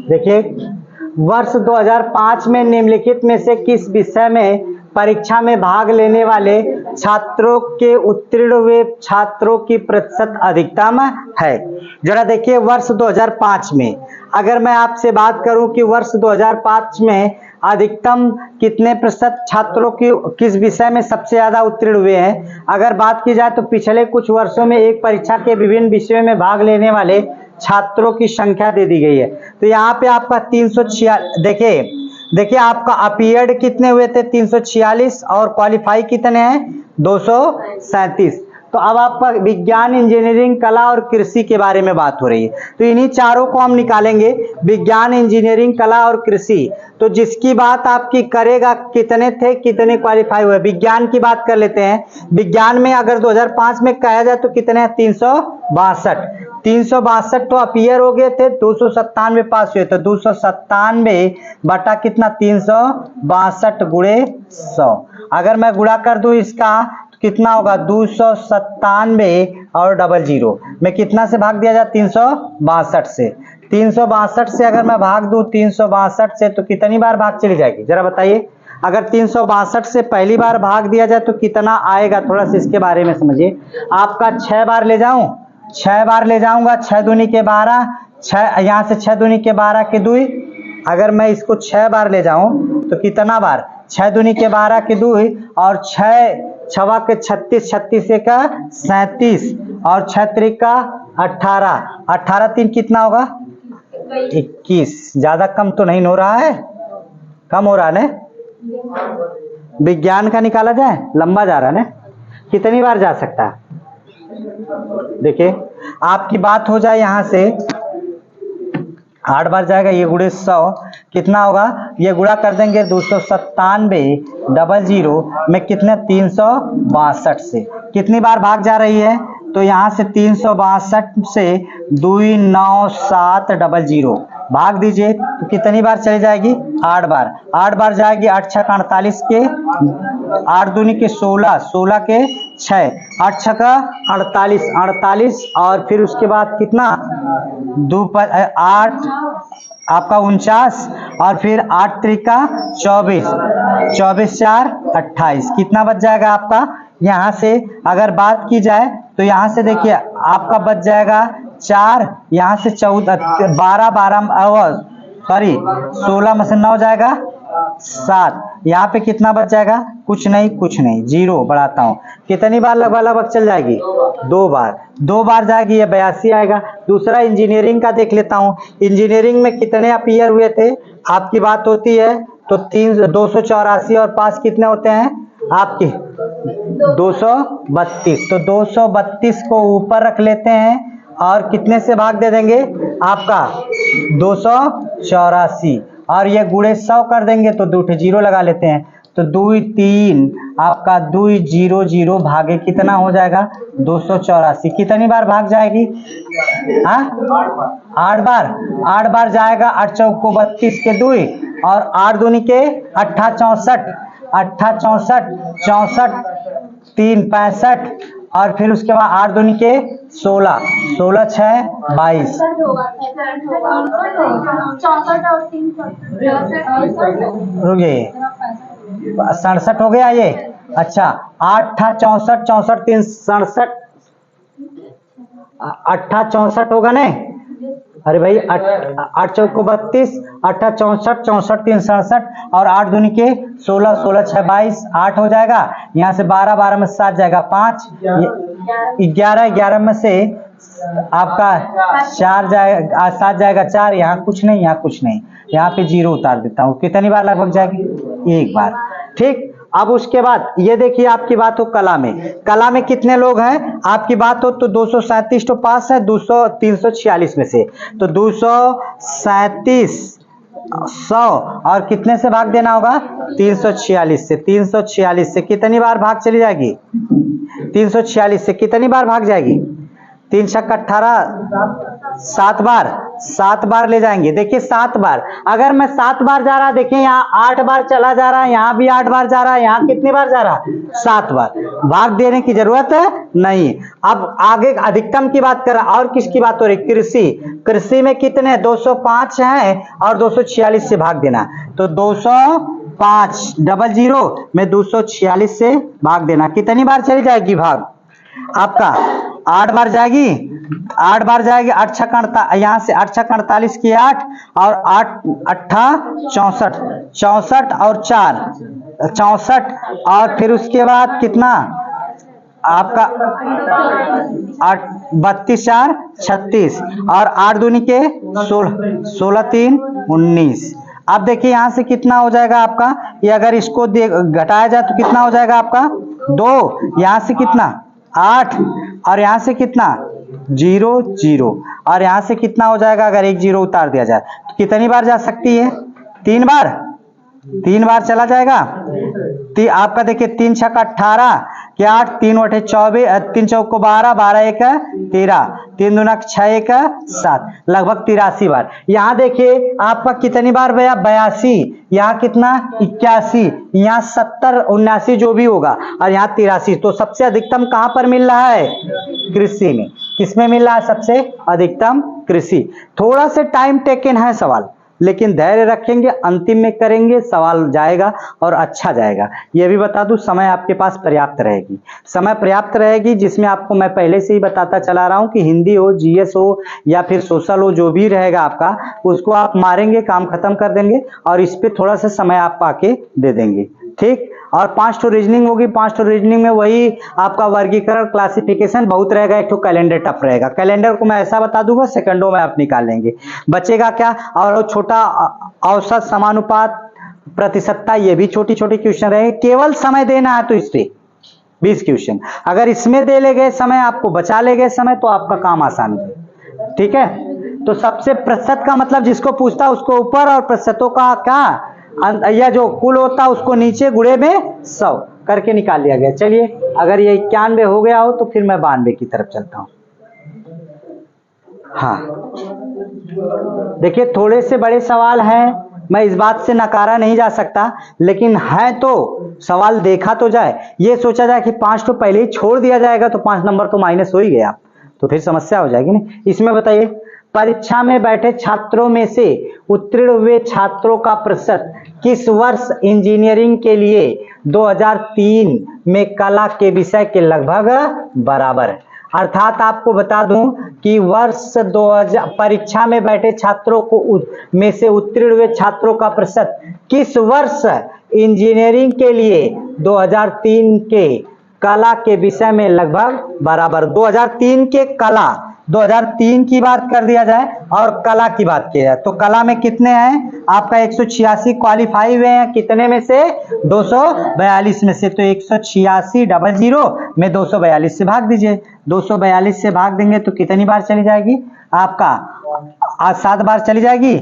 देखिए, वर्ष 2005 में निम्नलिखित में से किस विषय में परीक्षा में भाग लेने वाले छात्रों के उत्तीर्ण हुए छात्रों की प्रतिशत अधिकतम है? जरा देखिए, वर्ष 2005 में अगर मैं आपसे बात करूं कि वर्ष 2005 में अधिकतम कितने प्रतिशत छात्रों की किस विषय में सबसे ज्यादा उत्तीर्ण हुए हैं, अगर बात की जाए तो पिछले कुछ वर्षों में एक परीक्षा के विभिन्न विषयों में भाग लेने वाले छात्रों की संख्या दे दी गई है। तो यहाँ पे आपका 346, देखिए आपका अपीयर्ड कितने हुए थे 346 और क्वालिफाई कितने हैं 237। तो अब आपका विज्ञान, इंजीनियरिंग, कला और कृषि के बारे में बात हो रही है, तो इन्हीं चारों को हम निकालेंगे, विज्ञान, इंजीनियरिंग, कला और कृषि। तो जिसकी बात आपकी करेगा कितने थे, कितने क्वालिफाई हुए। विज्ञान की बात कर लेते हैं। विज्ञान में अगर 2005 में कहा जाए तो कितने हैं 362 तो अपीयर हो गए थे, 297 पास हुए, तो 297 बटा कितना 362 गुणे 100। अगर मैं गुणा कर दूं इसका तो कितना होगा 297 और 00 में कितना से भाग दिया जाए 362 से। 362 से अगर मैं भाग दूं 362 से तो कितनी बार भाग चली जाएगी जरा बताइए। अगर 362 से पहली बार भाग दिया जाए तो कितना आएगा, थोड़ा सा इसके बारे में समझिए। आपका 6 बार ले जाऊं, 6 बार ले जाऊंगा, 6 दूनी के 12, 6 यहाँ से 6 दूनी के 12 के 2। अगर मैं इसको 6 बार ले जाऊं तो कितना बार 6 दूनी के 12 के 2 और 6 छवा के 36, 36 का 37 और 6 त्रिक का 18, 18 3 कितना होगा 21। ज्यादा कम तो नहीं हो रहा है, कम हो रहा है ना। विज्ञान का निकाला जाए, लंबा जा रहा है ना, कितनी बार जा सकता है। देखिए आपकी बात हो जाए यहां से 8 बार जाएगा, ये गुणे 100 कितना होगा, ये गुणा कर देंगे 297 00 में कितने 362 से कितनी बार भाग जा रही है, तो यहाँ से 362 से 29700 भाग दीजिए तो कितनी बार चली जाएगी 8 बार। 8 बार जाएगी, 8 6 का 48 के 8 दूनी के 16, 16 के 6, 8 6 का 48, 48 और फिर उसके बाद कितना 2 8 आपका 49 और फिर 8 त्रिका 24, 24 4 28 कितना बच जाएगा आपका। यहाँ से अगर बात की जाए तो यहाँ से देखिए आपका बच जाएगा 4, यहाँ से 14 12 12 सॉरी 16 में से 9 जाएगा 7, यहाँ पे कितना बच जाएगा कुछ नहीं, कुछ नहीं, 0 बढ़ाता हूँ। कितनी बार लगभग चल जाएगी 2 बार, 2 बार जाएगी, ये 82 आएगा। दूसरा इंजीनियरिंग का देख लेता हूँ। इंजीनियरिंग में कितने अपीयर हुए थे आपकी बात होती है तो 284 और पास कितने होते हैं आपके 232। तो 232 को ऊपर रख लेते हैं और कितने से भाग दे देंगे आपका 284 और ये गुणे 100 कर देंगे तो 2 0 लगा लेते हैं तो 2 3 आपका 2 0 0 भागे कितना हो जाएगा 284। कितनी बार भाग जाएगी 8 बार, 8 बार जाएगा। 8 चौक को 32 के 2 और 8 दूनी के 8 64, 8 64 64 3 65 और फिर उसके बाद 8 दूनी के 16, 16 6 22 रुकिए 67 हो गया ये। अच्छा 8 64 64 3 67 8 64 होगा ना। अरे भाई 8 चौक को 32, 8 64 64 3 67 और 8 दूनी के 16, 16 6 22 8 हो जाएगा। यहाँ से 12 12 में 7 जाएगा 5, 11 11 में से आपका 4 जाएगा 7 जाएगा 4, यहाँ कुछ नहीं, यहाँ कुछ नहीं, यहाँ पे 0 उतार देता हूँ। कितनी बार लगभग जाएगी 1 बार। ठीक, अब उसके बाद ये देखिए आपकी बात हो कला में, कला में कितने लोग हैं आपकी बात हो तो 237 तो पास है 346 में से, तो 237 100 और कितने से भाग देना होगा 346 से। 346 से कितनी बार भाग चली जाएगी 346 से कितनी बार भाग जाएगी 3 छक्का 18 7 बार, 7 बार ले जाएंगे। देखिए 7 बार, अगर मैं 7 बार जा रहा, देखिए यहाँ 8 बार चला जा रहा है, यहाँ भी 8 बार जा रहा है, यहाँ कितनी बार जा रहा है? 7 बार। भाग देने की जरूरत नहीं। अब आगे अधिकतम की बात कर रहा, और किसकी बात हो रही? कृषि। कृषि में कितने? 205 है और 246 से भाग देना, तो 205 00 में 246 से भाग देना। कितनी बार चली जाएगी भाग? आपका 8 बार जाएगी, 8 बार जाएगी। 8 छक्का 48, यहाँ से 8 छक्का 48 की 8 और 8 अट्ठा 64, 64 और 4 64, और फिर उसके बाद कितना आपका 32 4 36 और 8 दूनी के 16, 16 3 19। अब देखिए यहाँ से कितना हो जाएगा आपका, ये अगर इसको घटाया जाए तो कितना हो जाएगा आपका? 2, यहाँ से कितना 8 और यहाँ से कितना 0 0 और यहाँ से कितना हो जाएगा? अगर 1 0 उतार दिया जाए तो कितनी बार जा सकती है? 3 बार। 3 बार चला जाएगा। आपका देखिए 3 छक्का 18 के 8, 3 बटे 24, 3 चौको 12, 12 1 13, 3 दूना 6 1 7, लगभग 83 बार। यहाँ देखिए आपका कितनी बार भैया? 82, यहाँ कितना 81, यहाँ 70 79 जो भी होगा, और यहाँ 83। तो सबसे अधिकतम कहाँ पर मिल रहा है? कृषि में। किसमें मिल रहा है सबसे अधिकतम? कृषि। थोड़ा सा टाइम टेकन है सवाल, लेकिन धैर्य रखेंगे, अंतिम में करेंगे, सवाल जाएगा और अच्छा जाएगा। यह भी बता दूं, समय आपके पास पर्याप्त रहेगी, समय पर्याप्त रहेगी, जिसमें आपको मैं पहले से ही बताता चला रहा हूं कि हिंदी हो, जीएस हो या फिर सोशल हो, जो भी रहेगा आपका, उसको आप मारेंगे, काम खत्म कर देंगे और इस पे थोड़ा सा समय आप पाके दे देंगे। ठीक। और 5 ठो रीजनिंग होगी। 5 ठो रीजनिंग में वही आपका वर्गीकरण, क्लासिफिकेशन बहुत रहेगा। एक ठो कैलेंडर टफ रहेगा। कैलेंडर को मैं ऐसा बता दूंगा, सेकंडों में आप निकाल लेंगे। बचेगा क्या? और छोटा औसत, समानुपात, प्रतिशतता, ये भी छोटी छोटी क्वेश्चन रहेंगे। केवल समय देना है तो इस पे 20 क्वेश्चन। अगर इसमें दे ले गए समय, आपको बचा ले गए समय, तो आपका काम आसान है। ठीक है। तो सबसे प्रतिशत का मतलब जिसको पूछता है उसको ऊपर, और प्रतिशतों का क्या, या जो कुल होता है उसको नीचे, गुणे में 100 करके निकाल लिया गया। चलिए, अगर ये 91 हो गया हो तो फिर मैं 92 की तरफ चलता हूं। हाँ, देखिए थोड़े से बड़े सवाल हैं, मैं इस बात से नकारा नहीं जा सकता, लेकिन है तो सवाल देखा तो जाए। ये सोचा जाए कि 5 तो पहले ही छोड़ दिया जाएगा तो 5 नंबर तो माइनस हो ही गया, तो फिर समस्या हो जाएगी ना। इसमें बताइए, परीक्षा में बैठे छात्रों में से उत्तीर्ण हुए छात्रों का प्रतिशत किस वर्ष इंजीनियरिंग के लिए 2003 में कला के विषय के लगभग बराबर है। अर्थात आपको बता दूं कि वर्ष 2000 परीक्षा में बैठे छात्रों को में से उत्तीर्ण हुए छात्रों का प्रतिशत किस वर्ष इंजीनियरिंग के लिए 2003 के कला के विषय में लगभग बराबर। 2003 के कला, 2003 की बात कर दिया जाए और कला की बात की जाए तो कला में कितने हैं? आपका 186 क्वालिफाई हुए हैं। कितने में से? 242 में से। तो 186 00 में 242 से भाग दीजिए। 242 से भाग देंगे तो कितनी बार चली जाएगी? आपका आज 7 बार चली जाएगी।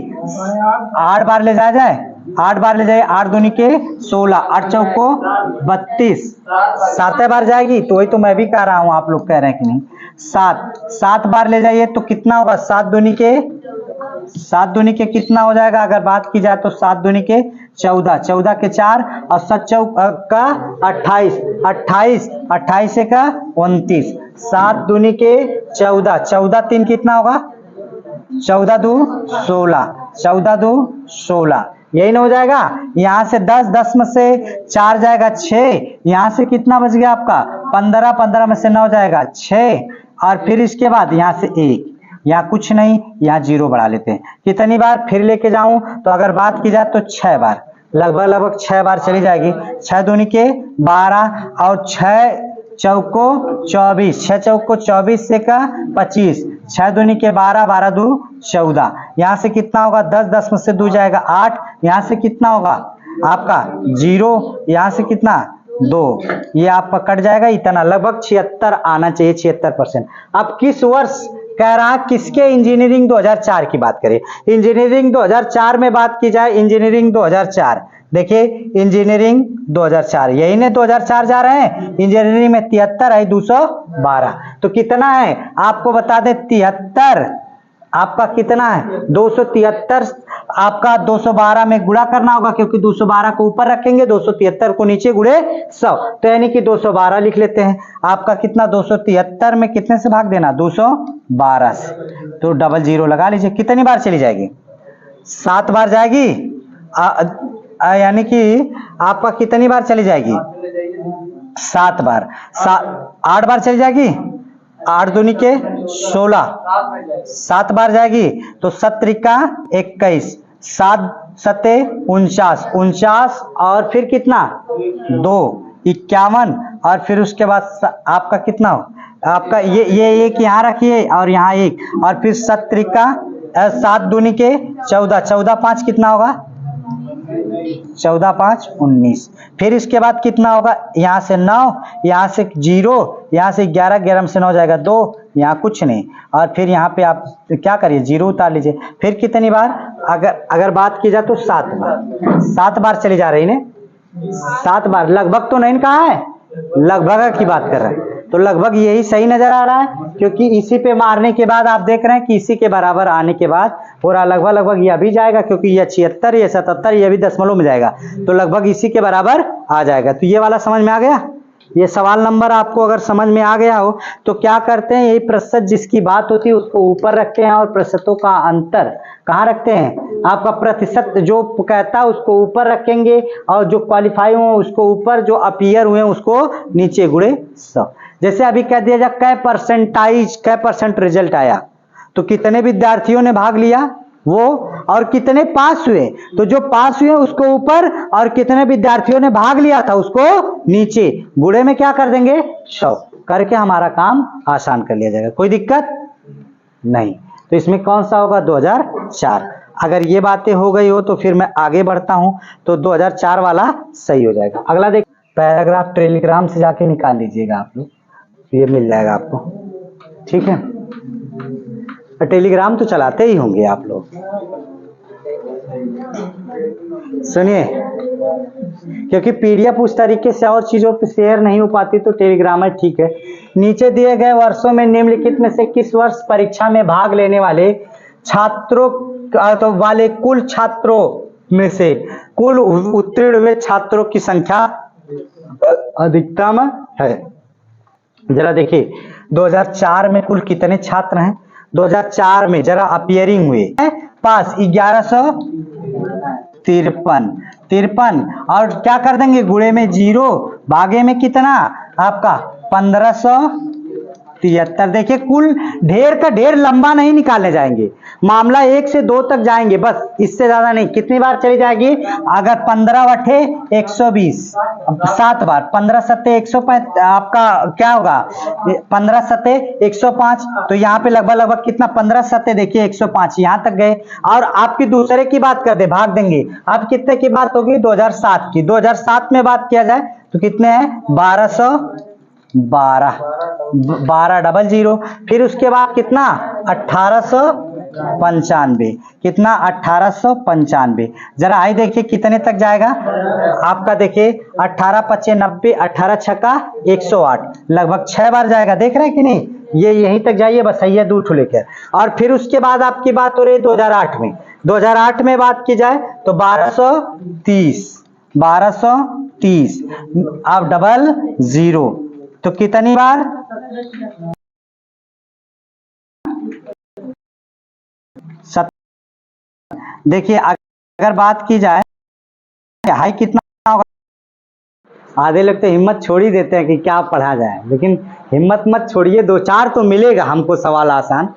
8 बार ले जाया जाए, 8 बार ले जाए, 8 दूनी के 16, 8 चौको 32, 7 बार जाएगी। तो वही तो मैं भी कह रहा हूं, आप लोग कह रहे हैं कि नहीं। 7 बार ले जाइए तो कितना होगा? 7 दूनी के कितना हो जाएगा? अगर बात की जाए तो 7 दूनी के 14, 14 के 4 और 7 चौक का 28, 28, 28 का 29, 7 दूनी के 14, 14 3 कितना होगा? 14 2 16, 14 2 16, यही ना हो जाएगा। यहाँ से 10, 10 में से 4 जाएगा 6, यहाँ से कितना बच गया आपका? 15, 15 में से 9 जाएगा 6, और फिर इसके बाद यहाँ से 1, यहाँ कुछ नहीं, यहाँ 0 बढ़ा लेते हैं। कितनी बार फिर लेके जाऊं तो अगर बात की जाए तो 6 बार, लगभग 6 बार चली जाएगी। 6 दूनी के 12 और 6 चौको 24, 6 चौको 24 से का 25, 6 दूनी के 12, 12 दू 14, यहाँ से कितना होगा? 10, 10 में से 2 जाएगा 8, यहाँ से कितना होगा आपका? 0, यहाँ से कितना? 2, ये आपका कट जाएगा। इतना लगभग 76 आना चाहिए, 76%। अब किस वर्ष कह रहा, किसके? इंजीनियरिंग 2004 की बात करें। इंजीनियरिंग 2004 में बात की जाए, इंजीनियरिंग 2004, देखिए इंजीनियरिंग 2004, यही ने 2004 जा रहे हैं। इंजीनियरिंग में 73 है 212, तो कितना है आपको बता दे? 73 आपका कितना है 273, आपका 212 में गुणा करना होगा क्योंकि 212 को ऊपर रखेंगे, 273 को नीचे गुणे 100, तो यानी कि 212 लिख लेते हैं। आपका कितना 273 में कितने से भाग देना 212 से, तो डबल जीरो लगा लीजिए। कितनी बार चली जाएगी 7 बार जाएगी, यानी कि आपका कितनी बार चली जाएगी 7 बार, 8 बार चली जाएगी, 8 दूनी के 16, 7 बार जाएगी तो 7 त्रिका 21, 7 सते 49, 49 और फिर कितना 2 51, और फिर उसके बाद आपका कितना हो आपका ये एक यहाँ रखिए और यहाँ एक, और फिर 7 त्रिका 7 दूनी के 14, 14 5 कितना होगा 14 5 19, फिर इसके बाद कितना होगा यहाँ से 9, यहाँ से 0, यहाँ से 11, 11 से 9 जाएगा 2, यहाँ कुछ नहीं, और फिर यहाँ पे आप क्या करिए 0 उतार लीजिए। फिर कितनी बार अगर बात की जाए तो 7 बार, 7 बार चली जा रही ने, 7 बार, लगभग तो नहीं कहा है, लगभग की बात कर रहे हैं, तो लगभग यही सही नजर आ रहा है क्योंकि इसी पे मारने के बाद आप देख रहे हैं कि इसी के बराबर आने के बाद पूरा लगभग लगभग यह भी जाएगा क्योंकि ये 76, ये 77, ये भी दशमलव में जाएगा, तो लगभग इसी के बराबर आ जाएगा। तो ये वाला समझ में आ गया। ये सवाल नंबर आपको अगर समझ में आ गया हो तो क्या करते हैं, यही प्रतिशत जिसकी बात होती है उसको ऊपर रखते हैं और प्रतिशतों का अंतर कहाँ रखते हैं, आपका प्रतिशत जो कहता है उसको ऊपर रखेंगे और जो क्वालिफाई हुए उसको ऊपर, जो अपीयर हुए उसको नीचे गुणे 100। जैसे अभी कह दिया जाए कै परसेंट रिजल्ट आया, तो कितने विद्यार्थियों ने भाग लिया वो, और कितने पास हुए, तो जो पास हुए उसको ऊपर और कितने विद्यार्थियों ने भाग लिया था उसको नीचे, गुणे में क्या कर देंगे 100 करके हमारा काम आसान कर लिया जाएगा, कोई दिक्कत नहीं। तो इसमें कौन सा होगा 2004। अगर ये बातें हो गई हो तो फिर मैं आगे बढ़ता हूं, तो 2004 वाला सही हो जाएगा। अगला देख, पैराग्राफ टेलीग्राम से जाके निकाल लीजिएगा आप लोग, ये मिल जाएगा आपको, ठीक है। टेलीग्राम तो चलाते ही होंगे आप लोग, सुनिए, क्योंकि पीडीएफ उस तरीके से और चीजों पे शेयर नहीं हो पाती तो टेलीग्राम है, ठीक है। नीचे दिए गए वर्षों में निम्नलिखित में से किस वर्ष परीक्षा में भाग लेने वाले छात्रों तो वाले कुल छात्रों में से कुल उत्तीर्ण हुए छात्रों की संख्या अधिकतम है। जरा देखिए 2004 में कुल कितने छात्र हैं, 2004 में जरा अपियरिंग हुए पास 1153, और क्या कर देंगे गुणे में 0, भागे में कितना आपका 1573। देखिए कुल ढेर का ढेर लंबा नहीं निकालने जाएंगे, मामला 1 से 2 तक जाएंगे बस, इससे ज्यादा नहीं। कितनी बार चली जाएगी, अगर 15 बटे 120 7 बार, 15 सत्ते 105, आपका क्या होगा 15 सत्ते 105, तो यहाँ पे लगभग कितना 15 सत्ते देखिए 105 यहाँ तक गए। और आपकी दूसरे की बात कर दे, भाग देंगे, अब कितने की बात होगी 2007 की, 2007 में बात किया जाए तो कितने हैं 1200 डबल जीरो, फिर उसके बाद कितना 1895, कितना 1895, जरा आई देखिए कितने तक जाएगा आपका, देखिए 18 पच्चे 90, 18 छक्का 108, लगभग 6 बार जाएगा, देख रहे हैं कि नहीं, ये यहीं तक जाइए बस, सही है 2 ठो लेकर। और फिर उसके बाद आपकी बात हो रही है 2008 में, 2008 में बात की जाए तो 1230, अब डबल जीरो, तो कितनी बार देखिए अगर बात की जाए हाई कितना होगा, आधे लोग तो हिम्मत छोड़ ही देते हैं कि क्या पढ़ा जाए, लेकिन हिम्मत मत छोड़िए, 2-4 तो मिलेगा हमको सवाल आसान।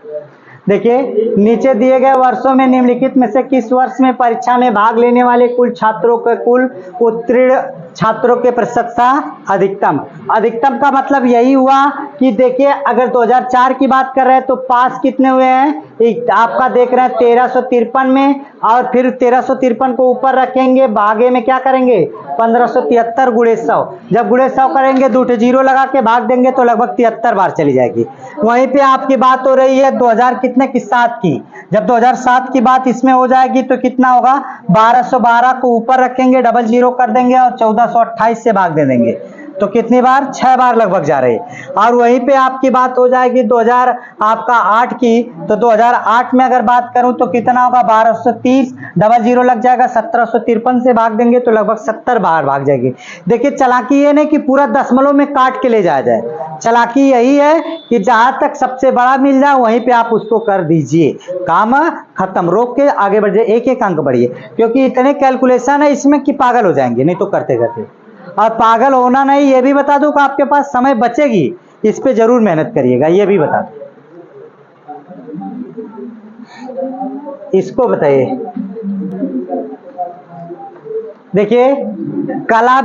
देखिए नीचे दिए गए वर्षों में निम्नलिखित में से किस वर्ष में परीक्षा में भाग लेने वाले कुल छात्रों के कुल उत्तीर्ण छात्रों के प्रतिशत का अधिकतम, अधिकतम का मतलब यही हुआ कि देखिए अगर 2004 की बात कर रहे हैं तो पास कितने हुए हैं, आपका देख रहे हैं 1353 में, और फिर 1353 को ऊपर रखेंगे, भागे में क्या करेंगे 1573 गुणे 100, जब गुणे 100 करेंगे 2 जीरो लगा के भाग देंगे तो लगभग 73 बार चली जाएगी। वहीं पे आपकी बात हो रही है 2000 कितने की 7 की, जब 2007 की बात इसमें हो जाएगी तो कितना होगा 1212 को ऊपर रखेंगे, डबल जीरो कर देंगे और 1428 से भाग दे देंगे, तो कितनी बार, 6 बार लगभग जा रही है। और वहीं पे आपकी बात हो जाएगी 2008 की, तो 2008 में अगर बात करूं तो कितना होगा, 1230, डबल जीरो लग जाएगा, 1753 से भाग देंगे तो लगभग 70 बार भाग जाएगी। देखिए चालाकी ये नहीं कि पूरा दशमलव में काट के ले जाया जाए, चालाकी यही है कि जहां तक सबसे बड़ा मिल जाए वहीं पे आप उसको कर दीजिए, काम खत्म, रोक के आगे बढ़ जाए, एक एक अंक बढ़िए, क्योंकि इतने कैलकुलेशन है इसमें कि पागल हो जाएंगे नहीं तो करते करते। और पागल होना नहीं, ये भी बता दूं कि आपके पास समय बचेगी, इस पे जरूर मेहनत करिएगा, ये भी बता दूं। इसको बताइए, देखिए कला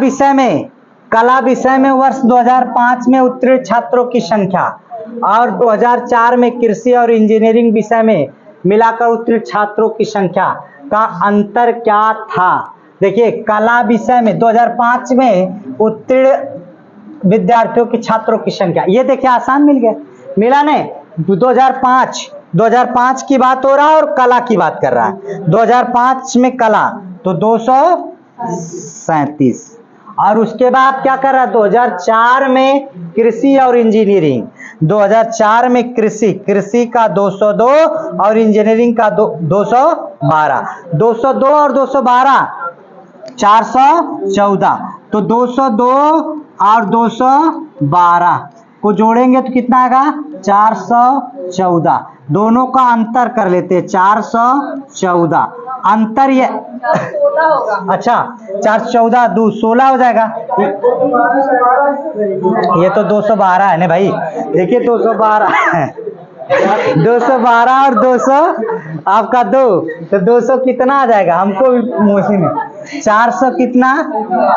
विषय में वर्ष 2005 में उत्तीर्ण छात्रों की संख्या और 2004 में कृषि और इंजीनियरिंग विषय में मिलाकर उत्तीर्ण छात्रों की संख्या का अंतर क्या था। देखिए कला विषय में 2005 में उत्तीर्ण विद्यार्थियों की छात्रों की संख्या, ये देखिए आसान मिल गया, मिला नहीं, 2005 की बात हो रहा है और कला की बात कर रहा है। 2005 में कला तो 237, और उसके बाद क्या कर रहा है 2004 में कृषि और इंजीनियरिंग, 2004 में कृषि का 202 और इंजीनियरिंग का 212, 202 और 212 414, तो 202 और 212 को जोड़ेंगे तो कितना आएगा 414, दोनों का अंतर कर लेते हैं 414, अंतर ये अच्छा 414 2 16 हो जाएगा, ये तो 212 है ना भाई, देखिए 212 212 और 200 आपका 2, तो 200 कितना आ जाएगा, हमको भी मोशी में 400 कितना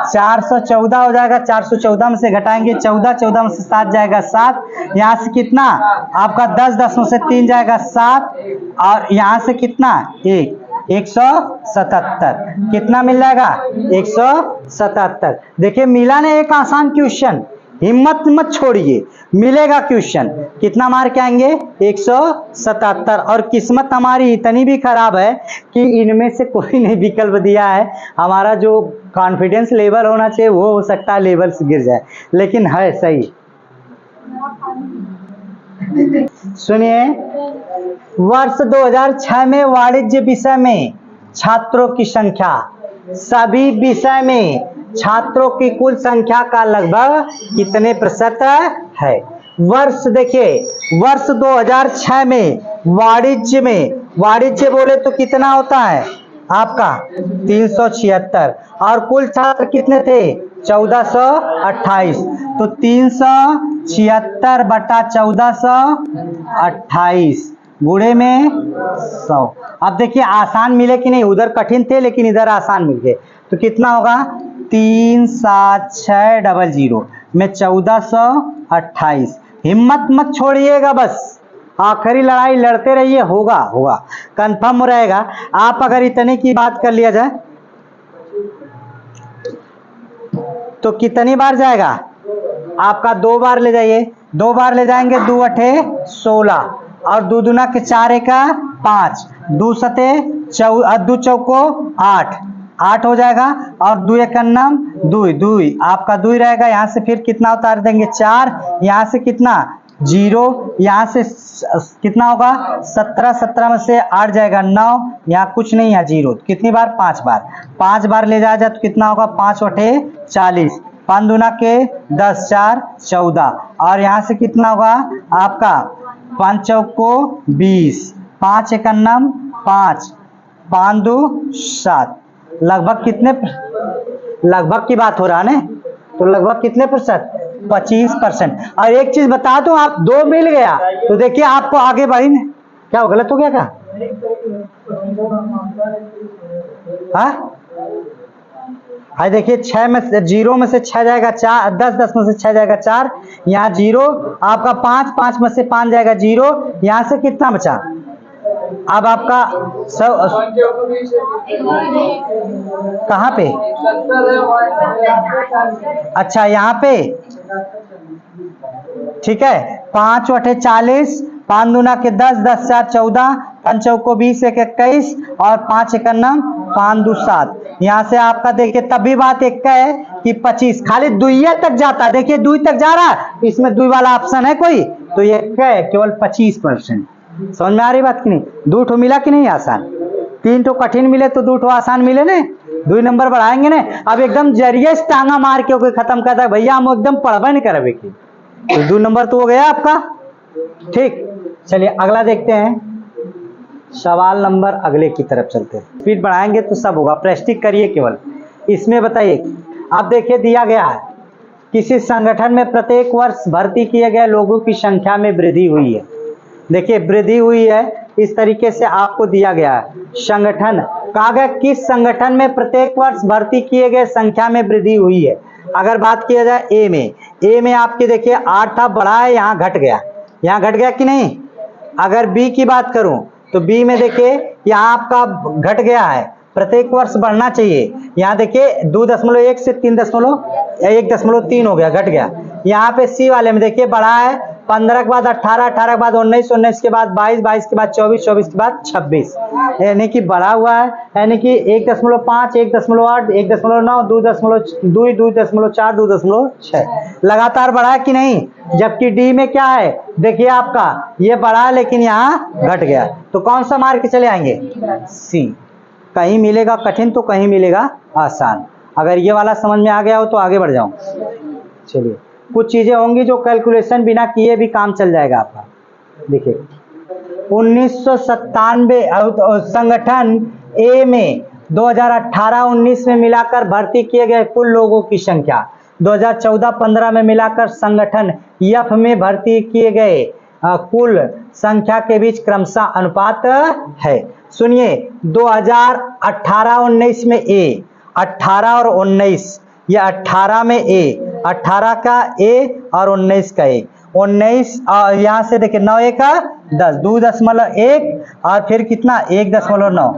414 हो जाएगा, 414 में से घटाएंगे 14, 14 में से 7 जाएगा 7, यहाँ से कितना आपका 10, 10 में से 3 जाएगा 7, और यहाँ से कितना 177, कितना मिल जाएगा 177। देखिए मिला ना, एक आसान क्वेश्चन, हिम्मत मत छोड़िए, मिलेगा क्वेश्चन, कितना मार के आएंगे 177, और किस्मत हमारी इतनी भी खराब है कि इनमें से कोई नहीं विकल्प दिया है, हमारा जो कॉन्फिडेंस लेवल होना चाहिए वो हो सकता है लेवल से गिर जाए, लेकिन है सही। सुनिए, वर्ष 2006 में वाणिज्य विषय में छात्रों की संख्या सभी विषय में छात्रों की कुल संख्या का लगभग कितने प्रतिशत है। वर्ष देखिए, वर्ष 2006 में वाणिज्य बोले तो कितना होता है आपका 376, और कुल छात्र कितने थे 1428, तो 376 बटा 1428 गुणे में 100। अब देखिए आसान मिले कि नहीं, उधर कठिन थे लेकिन इधर आसान मिल गए, तो कितना होगा 37600 में 1428। हिम्मत मत छोड़िएगा, बस आखिरी लड़ाई लड़ते रहिए, होगा कंफर्म रहेगा। आप अगर इतने की बात कर लिया जाए तो कितनी बार जाएगा आपका, 2 बार ले जाइए, 2 बार ले जाएंगे, 2 अठे 16 और 2 दूना के 4 एका 5, 2 सते 2 चौको 8 हो जाएगा, और 2 एकन्नम 2 आपका 2 रहेगा, यहाँ से फिर कितना उतार देंगे 4, यहाँ से कितना 0, यहाँ से कितना होगा 17 में से 8 जाएगा 9, यहाँ कुछ नहीं है 0, कितनी बार 5 बार ले जाया जाए तो कितना होगा 5 अठे 40, 5 दूना के 10, 4 14, और यहाँ से कितना होगा आपका 5 चौको 20, 5 एकन्नम 5, 5 2 7, लगभग कितने, लगभग की बात हो रहा है ना, तो लगभग कितने प्रतिशत 25%। और एक चीज बता दूं, आप 2 मिल गया तो देखिए आपको आगे बढ़ी नहीं, क्या गलत हो गया क्या, हाँ देखिए 6 में से 0 में से 6 जाएगा 4, 10 में से 6 जाएगा 4, यहाँ 0 आपका 5 में से 5 जाएगा 0, यहाँ से कितना बचा, अब आपका सब कहाँ पे, अच्छा यहाँ पे ठीक है, 5 अठे 40, 5 दूना के 10, 10 4 14, 5 चौको 20, 1 21 और 5 1 9, 5 2 7। यहाँ से आपका देखिए तब भी बात एक का है कि 25 खाली दुइया तक जाता है। देखिए दुई तक जा रहा है, इसमें दुई वाला ऑप्शन है कोई, तो ये क्या है, केवल 25%। समझ में आ रही बात कि नहीं? 2 ठो मिला कि नहीं आसान? 3 ठो कठिन मिले तो 2 ठो आसान मिले ने, 2 नंबर बढ़ाएंगे ने। अब एकदम जरिए से टांगा मार के खत्म करता है भैया, हम एकदम पढ़वा नहीं करवे की, तो 2 नंबर तो हो गया आपका। ठीक, चलिए अगला देखते हैं। सवाल नंबर अगले की तरफ चलते हैं। स्पीड बढ़ाएंगे तो सब होगा, प्रैक्टिस करिए केवल। इसमें बताइए, आप देखिए दिया गया है किसी संगठन में प्रत्येक वर्ष भर्ती किए गए लोगों की संख्या में वृद्धि हुई है। देखिए वृद्धि हुई है, इस तरीके से आपको दिया गया है। संगठन कहा गया किस संगठन में प्रत्येक वर्ष भर्ती किए गए संख्या में वृद्धि हुई है। अगर बात किया जाए ए में आपके देखिए 8 था, बढ़ा है, यहाँ घट गया, यहाँ घट गया कि नहीं। अगर बी की बात करूं तो बी में देखिए यहाँ आपका घट गया है, प्रत्येक वर्ष बढ़ना चाहिए। यहाँ देखिए 2.1 से 1.3 हो गया, घट गया। यहाँ पे सी वाले में देखिए बढ़ा है, 15 के बाद 18, 18 के बाद 19, 19 के बाद 22, 22 के बाद 24, 24 के बाद 26, यानी कि बढ़ा हुआ है। यानी कि 1.5, 1.8, 1.9, 2.2, 2.4, 2.6 लगातार बढ़ा है कि नहीं। जबकि डी में क्या है, देखिए आपका ये बढ़ा है लेकिन यहाँ घट गया, तो कौन सा मार्क चले आएंगे, सी। कहीं मिलेगा कठिन तो कहीं मिलेगा आसान। अगर ये वाला समझ में आ गया हो तो आगे बढ़ जाऊं। चलिए कुछ चीजें होंगी जो कैलकुलेशन बिना किए भी काम चल जाएगा आपका। देखिए 1997 संगठन ए में 2018-19 में मिलाकर भर्ती किए गए कुल लोगों की संख्या 2014-15 में मिलाकर संगठन एफ में भर्ती किए गए कुल संख्या के बीच क्रमशः अनुपात है। सुनिए 2018-19 में ए, 18 और 19, ये 18 में ए, 18 का ए और 19 का ए, 19 और यहाँ से देखिए 9 1 का 10, 2.1 और फिर कितना 1.9,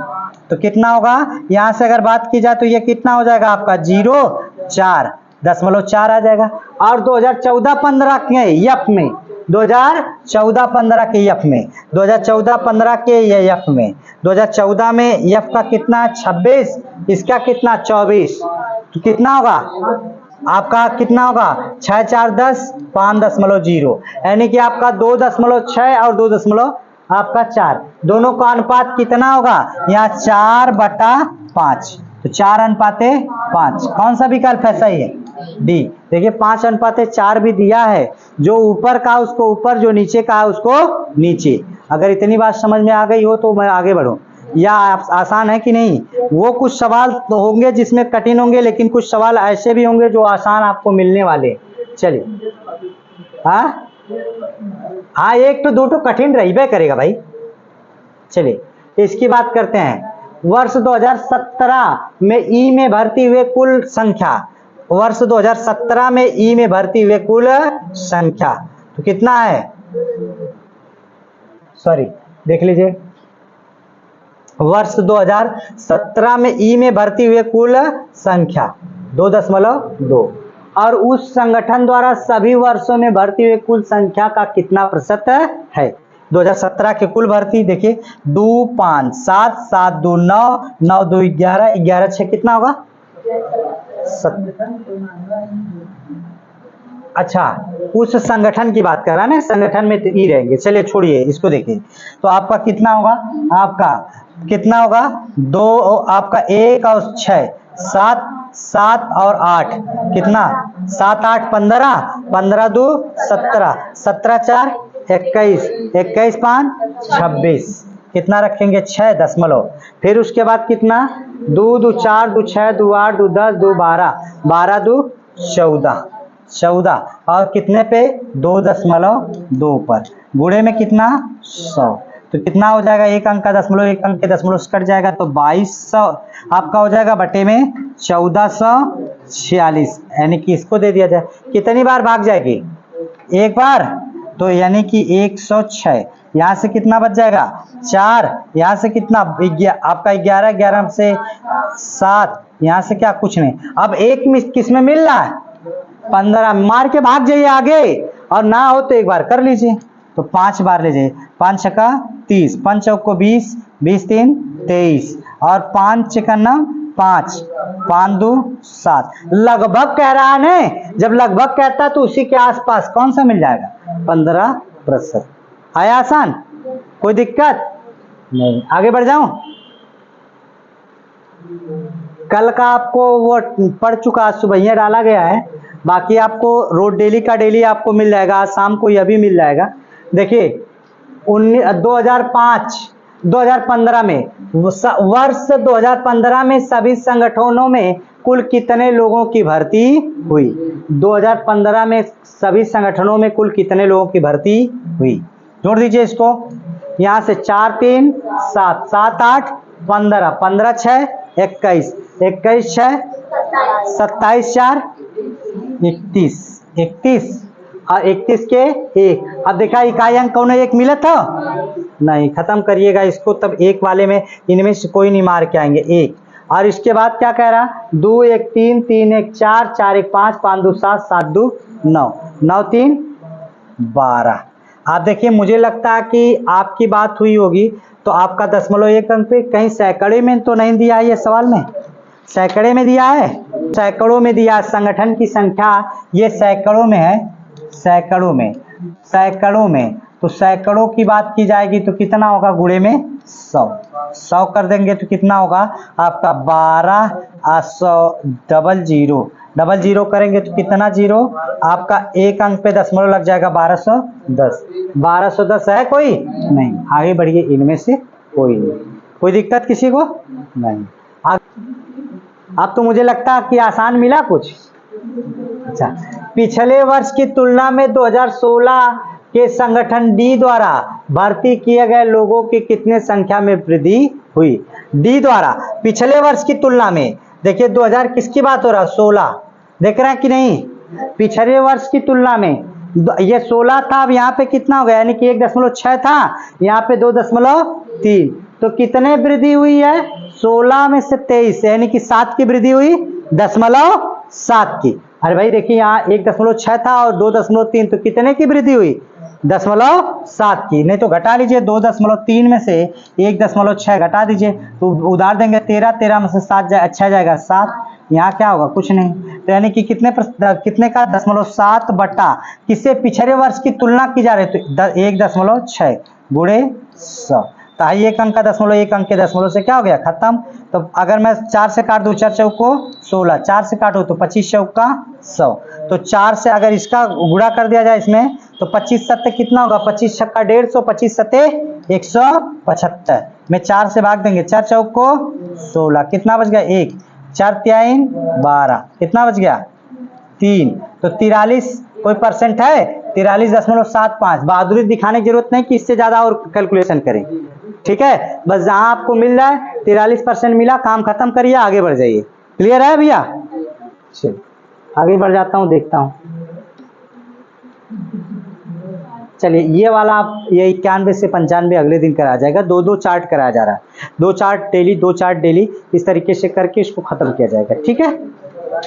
तो कितना होगा। यहाँ से अगर बात की जाए तो ये कितना हो जाएगा आपका 0.4 आ जाएगा। और 2014-15 के एफ में 2014-15 के एफ में 2014-15 के एफ में 2014 में एफ का कितना 26, इसका कितना 24, तो कितना होगा आपका, कितना होगा 6 4 10, 5.0, यानी कि आपका 2.6 और 2 आपका 4, दोनों का अनुपात कितना होगा, यहाँ 4/5, तो 4:5। कौन सा विकल्प है सही है, डी। देखिए 5:4 भी दिया है, जो ऊपर का उसको ऊपर, जो नीचे का है उसको नीचे। अगर इतनी बात समझ में आ गई हो तो मैं आगे बढ़ूं, या आसान है कि नहीं। वो कुछ सवाल तो होंगे जिसमें कठिन होंगे, लेकिन कुछ सवाल ऐसे भी होंगे जो आसान आपको मिलने वाले। चलिए हाँ, 1 तो 2 तो कठिन रहीबे करेगा भाई। चलिए इसकी बात करते हैं। वर्ष 2017 में ई में भर्ती हुए कुल संख्या, वर्ष 2017 में ई में भर्ती हुए कुल संख्या तो कितना है, सॉरी देख लीजिए, वर्ष 2017 में ई में भर्ती हुए कुल संख्या 2.2, और उस संगठन द्वारा सभी वर्षों में भर्ती हुए कुल संख्या का कितना प्रतिशत है। 2017 के कुल भर्ती देखिए 2 5 7 7 2 9 9 2 11 11 6 कितना होगा, अच्छा उस संगठन की बात कर रहा है ना, संगठन में तो ई रहेंगे। चलिए छोड़िए इसको, देखिए तो आपका कितना होगा, आपका कितना होगा 2, आपका 1 और 6 7 7 और 8 कितना 7 8 15 15 2 17 17 4 21 21 5 26 कितना रखेंगे 6 फिर उसके बाद कितना 2 2 4 2 6 2 8 2 10 2 12 12 2 14 और कितने पे 2.2 पर, गुणे में कितना 100, तो कितना हो जाएगा, एक अंक का दशमलव, एक अंक के दशमलव कट जाएगा, तो 2200 आपका हो जाएगा बटे में 1446, यानी कि इसको दे दिया जाए। कितनी बार भाग जाएगी, एक बार, तो यानी कि 106। यहाँ से कितना बच जाएगा 4, यहाँ से कितना आपका 11 11 से 7, यहाँ से क्या कुछ नहीं। अब एक किस में मिल रहा है 15, मार के भाग जाइए आगे, और ना हो तो एक बार कर लीजिए, तो 5 बार ले जाइए। 5 छक्का 30, 5 चौक को 20, 20 3 23 और 5 चिकन्ना 5, 5 2 7। लगभग कह रहा है ना, जब लगभग कहता है तो उसी के आसपास कौन सा मिल जाएगा, 15%। आया आसान, कोई दिक्कत नहीं। आगे बढ़ जाऊं, कल का आपको वो पढ़ चुका, सुबह डाला गया है, बाकी आपको रोज डेली का डेली आपको मिल जाएगा, आज शाम को यह भी मिल जाएगा। देखिए 2015 में, वर्ष 2015 में सभी संगठनों में कुल कितने लोगों की भर्ती हुई? 2015 में सभी संगठनों में कुल कितने लोगों की भर्ती हुई? जोड़ दीजिए इसको, यहाँ से 4 3 7 7 8 15, 15 6 21, 21 6 27 4 31, 31 और 31 के 1। अब देखा इकाई अंक कौन एक मिला था? नहीं, खत्म करिएगा इसको, तब एक वाले में इनमें से कोई नहीं मार के आएंगे, एक। और इसके बाद क्या कह रहा, 2 1 3 3 1 4 4 1 5 5 2 7 7 2 9 9 3 12। आप देखिए, मुझे लगता है कि आपकी बात हुई होगी, तो आपका 0.1 अंक पे कहीं सैकड़े में तो नहीं दिया है ये सवाल में, सैकड़े में दिया है, सैकड़ों में दिया है। संगठन की संख्या ये सैकड़ों में है, सैकड़ों में, सैकड़ों में। तो सैकड़ों की बात की जाएगी तो कितना होगा, गुणे में 100, 100 कर देंगे तो कितना होगा आपका 12 100 डबल जीरो करेंगे तो कितना जीरो, आपका एक अंक पे दशमलव लग जाएगा, 1210। 1210 है कोई नहीं? आगे बढ़िए, इनमें से कोई नहीं, कोई दिक्कत किसी को नहीं। अब तो मुझे लगता है कि आसान मिला कुछ। अच्छा, पिछले वर्ष की तुलना में 2016 के संगठन डी द्वारा भर्ती किए गए लोगों की कितने संख्या में वृद्धि हुई? डी द्वारा पिछले वर्ष की तुलना में, देखिए 2000 किसकी बात हो रहा है, 16, देख रहे हैं कि नहीं? पिछले वर्ष की तुलना में ये 16 था, अब यहाँ पे कितना हो गया, यानी कि 1.6 था, यहाँ पे 2.3, तो कितने वृद्धि हुई है, 16 में से 23, यानी कि 7 की वृद्धि हुई, 0.7 की। अरे भाई देखिए, यहाँ 1.6 था और 2.3, तो कितने की वृद्धि हुई, 0.7 की। नहीं तो घटा लीजिए, 2.3 में से 1.6 घटा दीजिए तो उधार देंगे 13, 13 में से 7 अच्छा जाएगा 7, यहाँ क्या होगा, कुछ नहीं। तो यानी कि कितने का 0.7 बटा किससे, पिछले वर्ष की तुलना की जा रही है, तो 1.6 गुणे 100, तो आई एक अंक का 0.1 अंक के दशमलव से क्या हो गया, खत्म। तो अगर मैं 4 से काट दूं, 4 चौक को 16, 4 से काटो तो 25 चौक का 100, तो 4 से अगर इसका गुणा कर दिया जाए इसमें, तो 25 सत्ते कितना होगा, 25 छक्का 150, 25 सत्ते 175 में 4 से भाग देंगे, 4 चौक को 16, कितना बच गया 1, 4 3 12, कितना बच गया 3, तो 43 कोई परसेंट है, 43.75। बहादुरी दिखाने की जरूरत नहीं कि इससे ज्यादा और कैलकुलेशन करें, ठीक है, बस जहां आपको मिल रहा है 43% मिला, काम खत्म करिए, आगे बढ़ जाइए। क्लियर है भैया? चलिए आगे बढ़ जाता हूं, देखता हूं। चलिए ये वाला आप, ये 91 से 95 अगले दिन कराया जाएगा, 2 चार्ट कराया जा रहा है, 2 चार्ट डेली, 2 चार्ट डेली, इस तरीके से करके इसको खत्म किया जाएगा, ठीक है।